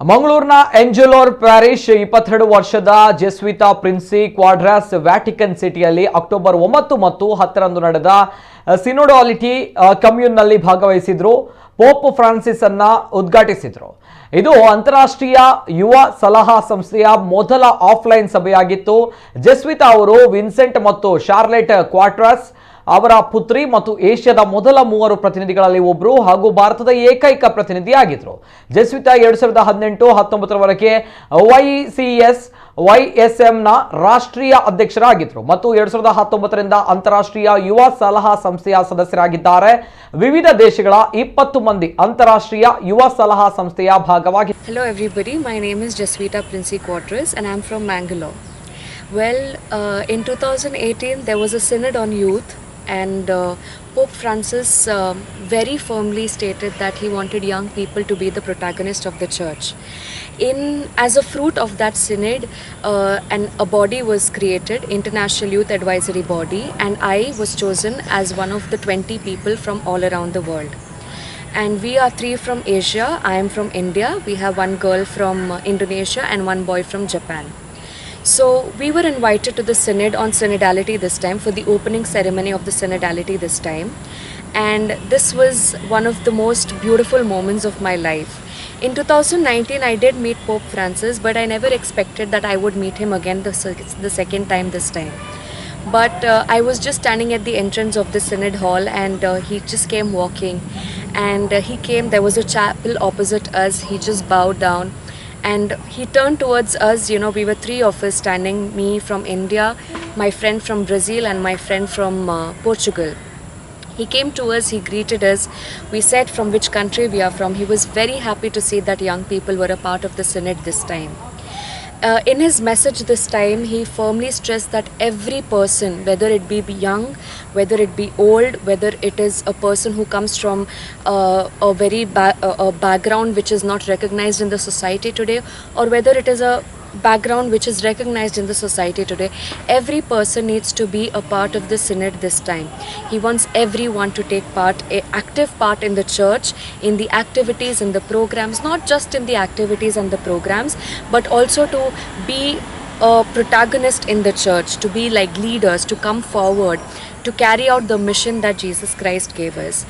ಮಂಗಳೂರಿನ ಎಂಜಲೋರ್ ಪ್ಯಾರಿಶ್ 22 ವರ್ಷದ ಜೆಸ್ವಿತಾ ಪ್ರಿನ್ಸಿ ಕ್ವಾಡ್ರಾಸ್ ವ್ಯಾಟಿಕನ್ ಸಿಟಿಯಲ್ಲಿ ಅಕ್ಟೋಬರ್ 9 ಮತ್ತು 10ರಂದು ನಡೆದ ಸಿನೋಡಾಲಿಟಿ ಕಮ್ಯೂನ್ನಲ್ಲಿ ಭಾಗವಹಿಸಿದ್ರು. ಪೋಪ್ ಫ್ರಾನ್ಸಿಸ್ ಅನ್ನ ಉದ್ಘಾಟಿಸಿದ್ರು. ಇದು ಅಂತಾರಾಷ್ಟ್ರೀಯ ಯುವ ಸಲಹಾ ಸಂಸ್ಥೆಯ ಮೊದಲ ಆಫ್ಲೈನ್ ಸಭೆಯಾಗಿತ್ತು. ಜೆಸ್ವಿತಾ ಅವರು ವಿನ್ಸೆಂಟ್ ಮತ್ತು ಶಾರ್ಲೆಟ್ ಕ್ವಾಡ್ರಾಸ್ ಅವರ ಪುತ್ರಿ ಮತ್ತು ಏಷ್ಯಾದ ಮೊದಲ 3 ಪ್ರತಿನಿಧಿಗಳಲ್ಲಿ ಒಬ್ಬರು ಹಾಗೂ ಭಾರತದ ಏಕೈಕ ಪ್ರತಿನಿಧಿಯಾಗಿದ್ದರು. ಜೆಸ್ವಿತಾ 2018-19ರವರೆಗೆ YSMನ ರಾಷ್ಟ್ರೀಯ ಅಧ್ಯಕ್ಷರಾಗಿದ್ದರು ಮತ್ತು 2019ರಿಂದ ಅಂತಾರಾಷ್ಟ್ರೀಯ ಯುವ ಸಲಹಾ ಸಂಸ್ಥೆಯ ಸದಸ್ಯರಾಗಿದ್ದಾರೆ. ವಿವಿಧ ದೇಶಗಳ 20 ಮಂದಿ ಅಂತಾರಾಷ್ಟ್ರೀಯ ಯುವ ಸಲಹಾ ಸಂಸ್ಥೆಯ ಭಾಗವಾಗಿ. Hello everybody, my name is Jesvita Prince Quadras and I'm from Mangaluru. Well, in 2018 there was a synod on youth and Pope Francis very firmly stated that he wanted young people to be the protagonist of the church. As a fruit of that synod, a body was created, International Youth Advisory Body, and I was chosen as one of the 20 people from all around the world. And we are 3 from Asia, I am from India, we have 1 girl from Indonesia and 1 boy from Japan. So we were invited to the synod on synodality this time, for the opening ceremony of the synodality this time, and this was one of the most beautiful moments of my life. In 2019 I did meet Pope Francis, but I never expected that I would meet him again the second time this time. But I was just standing at the entrance of the synod hall and he just came walking, and he came, there was a chapel opposite us, he just bowed down and he turned towards us. We were 3 of us standing, me from India, my friend from Brazil and my friend from Portugal. He came to us, he greeted us, we said from which country we are from. He was very happy to see that young people were a part of the synod this time. In his message this time, he firmly stressed that every person, whether it be young, whether it be old, whether it is a person who comes from a very a background which is not recognized in the society today, or whether it is a background which is recognized in the society today, every person needs to be a part of the synod this time. He wants everyone to take part, a active part in the church, in the activities, in the programs, not just in the activities and the programs, but also to be a protagonist in the church, to be like leaders, to come forward, to carry out the mission that Jesus Christ gave us.